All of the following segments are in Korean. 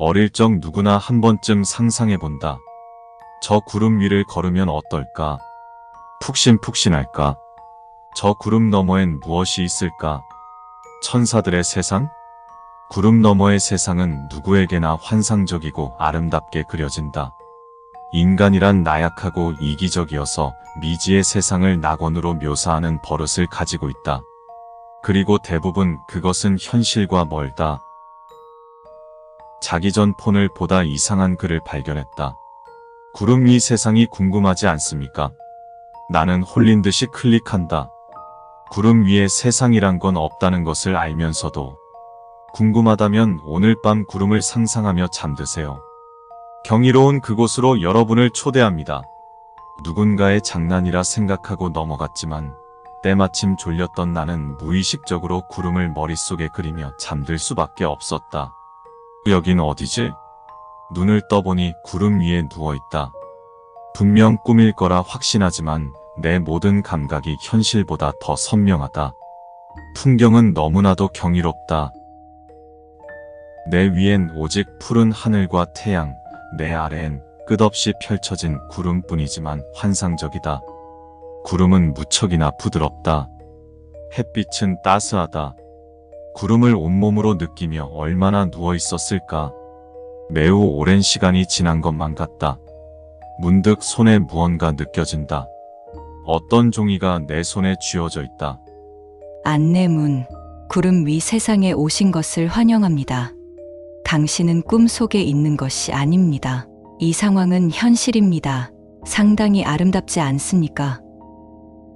어릴 적 누구나 한 번쯤 상상해본다. 저 구름 위를 걸으면 어떨까? 푹신푹신할까? 저 구름 너머엔 무엇이 있을까? 천사들의 세상? 구름 너머의 세상은 누구에게나 환상적이고 아름답게 그려진다. 인간이란 나약하고 이기적이어서 미지의 세상을 낙원으로 묘사하는 버릇을 가지고 있다. 그리고 대부분 그것은 현실과 멀다. 자기 전 폰을 보다 이상한 글을 발견했다. 구름 위 세상이 궁금하지 않습니까? 나는 홀린 듯이 클릭한다. 구름 위에 세상이란 건 없다는 것을 알면서도 궁금하다면 오늘 밤 구름을 상상하며 잠드세요. 경이로운 그곳으로 여러분을 초대합니다. 누군가의 장난이라 생각하고 넘어갔지만 때마침 졸렸던 나는 무의식적으로 구름을 머릿속에 그리며 잠들 수밖에 없었다. 여긴 어디지? 눈을 떠보니 구름 위에 누워있다. 분명 꿈일 거라 확신하지만 내 모든 감각이 현실보다 더 선명하다. 풍경은 너무나도 경이롭다. 내 위엔 오직 푸른 하늘과 태양, 내 아래엔 끝없이 펼쳐진 구름뿐이지만 환상적이다. 구름은 무척이나 부드럽다. 햇빛은 따스하다. 구름을 온몸으로 느끼며 얼마나 누워 있었을까? 매우 오랜 시간이 지난 것만 같다. 문득 손에 무언가 느껴진다. 어떤 종이가 내 손에 쥐어져 있다. 안내문, 구름 위 세상에 오신 것을 환영합니다. 당신은 꿈 속에 있는 것이 아닙니다. 이 상황은 현실입니다. 상당히 아름답지 않습니까?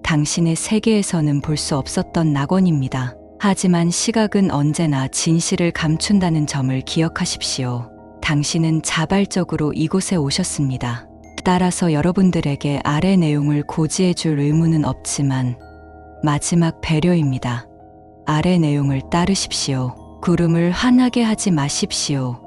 당신의 세계에서는 볼 수 없었던 낙원입니다. 하지만 시각은 언제나 진실을 감춘다는 점을 기억하십시오. 당신은 자발적으로 이곳에 오셨습니다. 따라서 여러분들에게 아래 내용을 고지해 줄 의무는 없지만 마지막 배려입니다. 아래 내용을 따르십시오. 구름을 화나게 하지 마십시오.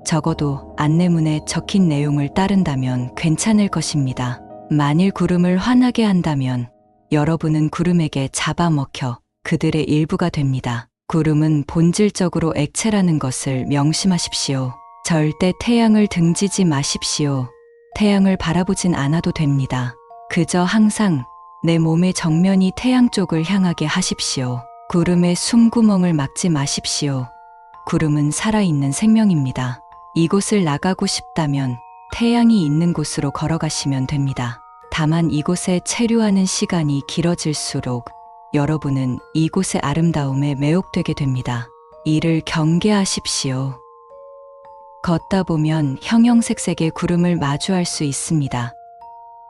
적어도 안내문에 적힌 내용을 따른다면 괜찮을 것입니다. 만일 구름을 화나게 한다면 여러분은 구름에게 잡아먹혀 그들의 일부가 됩니다. 구름은 본질적으로 액체라는 것을 명심하십시오. 절대 태양을 등지지 마십시오. 태양을 바라보진 않아도 됩니다. 그저 항상 내 몸의 정면이 태양 쪽을 향하게 하십시오. 구름의 숨구멍을 막지 마십시오. 구름은 살아있는 생명입니다. 이곳을 나가고 싶다면 태양이 있는 곳으로 걸어가시면 됩니다. 다만 이곳에 체류하는 시간이 길어질수록 여러분은 이곳의 아름다움에 매혹되게 됩니다. 이를 경계하십시오. 걷다 보면 형형색색의 구름을 마주할 수 있습니다.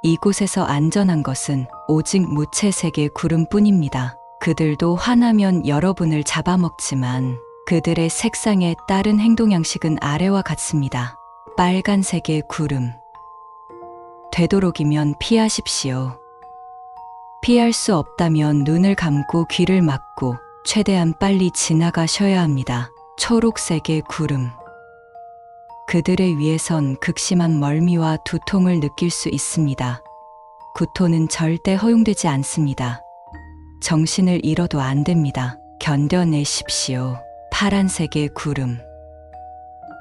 이곳에서 안전한 것은 오직 무채색의 구름뿐입니다. 그들도 화나면 여러분을 잡아먹지만 그들의 색상에 따른 행동 양식은 아래와 같습니다. 빨간색의 구름. 되도록이면 피하십시오. 피할 수 없다면 눈을 감고 귀를 막고 최대한 빨리 지나가셔야 합니다. 초록색의 구름. 그들의 위에선 극심한 멀미와 두통을 느낄 수 있습니다. 구토는 절대 허용되지 않습니다. 정신을 잃어도 안 됩니다. 견뎌내십시오. 파란색의 구름.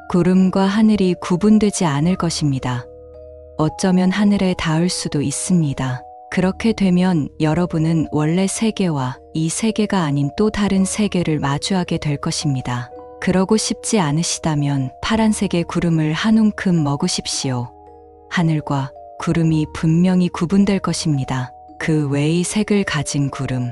구름과 하늘이 구분되지 않을 것입니다. 어쩌면 하늘에 닿을 수도 있습니다. 그렇게 되면 여러분은 원래 세계와 이 세계가 아닌 또 다른 세계를 마주하게 될 것입니다. 그러고 싶지 않으시다면 파란색의 구름을 한 움큼 먹으십시오. 하늘과 구름이 분명히 구분될 것입니다. 그 외의 색을 가진 구름.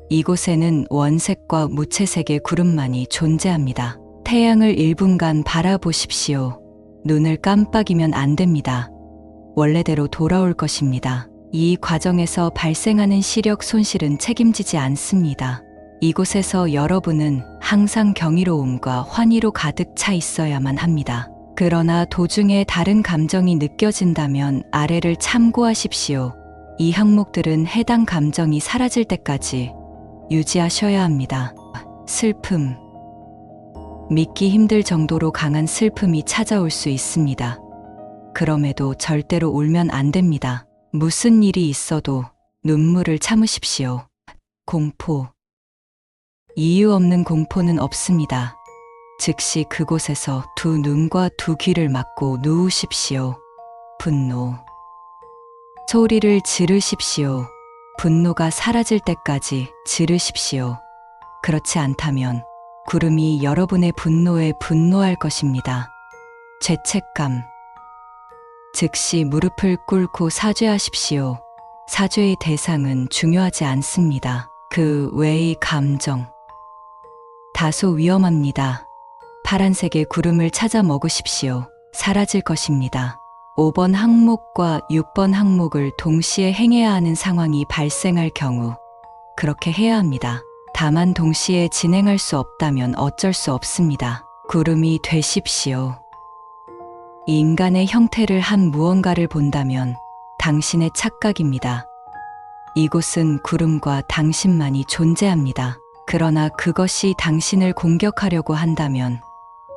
이곳에는 원색과 무채색의 구름만이 존재합니다. 태양을 1분간 바라보십시오. 눈을 깜빡이면 안 됩니다. 원래대로 돌아올 것입니다. 이 과정에서 발생하는 시력 손실은 책임지지 않습니다. 이곳에서 여러분은 항상 경이로움과 환희로 가득 차 있어야만 합니다. 그러나 도중에 다른 감정이 느껴진다면 아래를 참고하십시오. 이 항목들은 해당 감정이 사라질 때까지 유지하셔야 합니다. 슬픔. 믿기 힘들 정도로 강한 슬픔이 찾아올 수 있습니다. 그럼에도 절대로 울면 안 됩니다. 무슨 일이 있어도 눈물을 참으십시오. 공포. 이유 없는 공포는 없습니다. 즉시 그곳에서 두 눈과 두 귀를 막고 누우십시오. 분노. 소리를 지르십시오. 분노가 사라질 때까지 지르십시오. 그렇지 않다면 구름이 여러분의 분노에 분노할 것입니다. 죄책감. 즉시 무릎을 꿇고 사죄하십시오. 사죄의 대상은 중요하지 않습니다. 그 외의 감정. 다소 위험합니다. 파란색의 구름을 찾아 먹으십시오. 사라질 것입니다. 5번 항목과 6번 항목을 동시에 행해야 하는 상황이 발생할 경우 그렇게 해야 합니다. 다만 동시에 진행할 수 없다면 어쩔 수 없습니다. 구름이 되십시오. 이 인간의 형태를 한 무언가를 본다면 당신의 착각입니다. 이곳은 구름과 당신만이 존재합니다. 그러나 그것이 당신을 공격하려고 한다면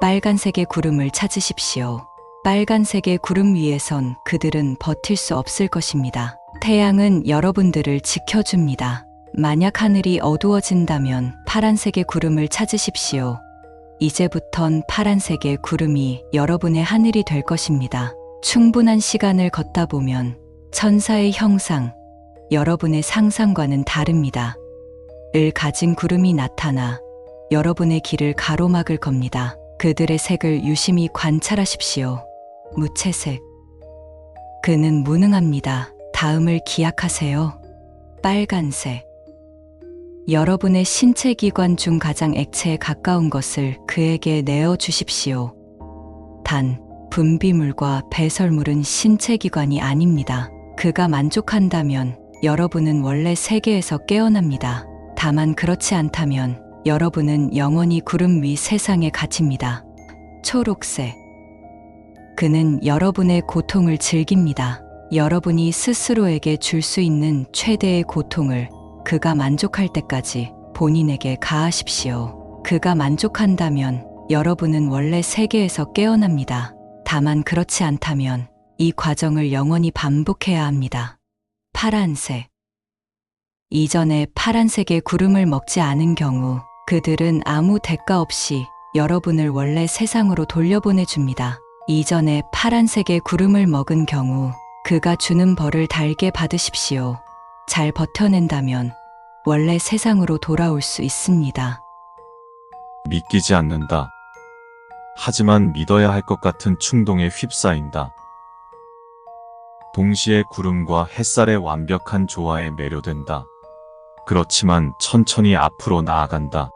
빨간색의 구름을 찾으십시오. 빨간색의 구름 위에선 그들은 버틸 수 없을 것입니다. 태양은 여러분들을 지켜줍니다. 만약 하늘이 어두워진다면 파란색의 구름을 찾으십시오. 이제부턴 파란색의 구름이 여러분의 하늘이 될 것입니다. 충분한 시간을 걷다 보면 천사의 형상, 여러분의 상상과는 다릅니다. 을 가진 구름이 나타나 여러분의 길을 가로막을 겁니다. 그들의 색을 유심히 관찰하십시오. 무채색. 그는 무능합니다. 다음을 기약하세요. 빨간색. 여러분의 신체 기관 중 가장 액체에 가까운 것을 그에게 내어 주십시오. 단, 분비물과 배설물은 신체 기관이 아닙니다. 그가 만족한다면 여러분은 원래 세계에서 깨어납니다. 다만 그렇지 않다면 여러분은 영원히 구름 위 세상에 갇힙니다. 초록색. 그는 여러분의 고통을 즐깁니다. 여러분이 스스로에게 줄 수 있는 최대의 고통을 그가 만족할 때까지 본인에게 가하십시오. 그가 만족한다면 여러분은 원래 세계에서 깨어납니다. 다만 그렇지 않다면 이 과정을 영원히 반복해야 합니다. 파란색. 이전에 파란색의 구름을 먹지 않은 경우 그들은 아무 대가 없이 여러분을 원래 세상으로 돌려보내줍니다. 이전에 파란색의 구름을 먹은 경우 그가 주는 벌을 달게 받으십시오. 잘 버텨낸다면 원래 세상으로 돌아올 수 있습니다. 믿기지 않는다. 하지만 믿어야 할 것 같은 충동에 휩싸인다. 동시에 구름과 햇살의 완벽한 조화에 매료된다. 그렇지만 천천히 앞으로 나아간다.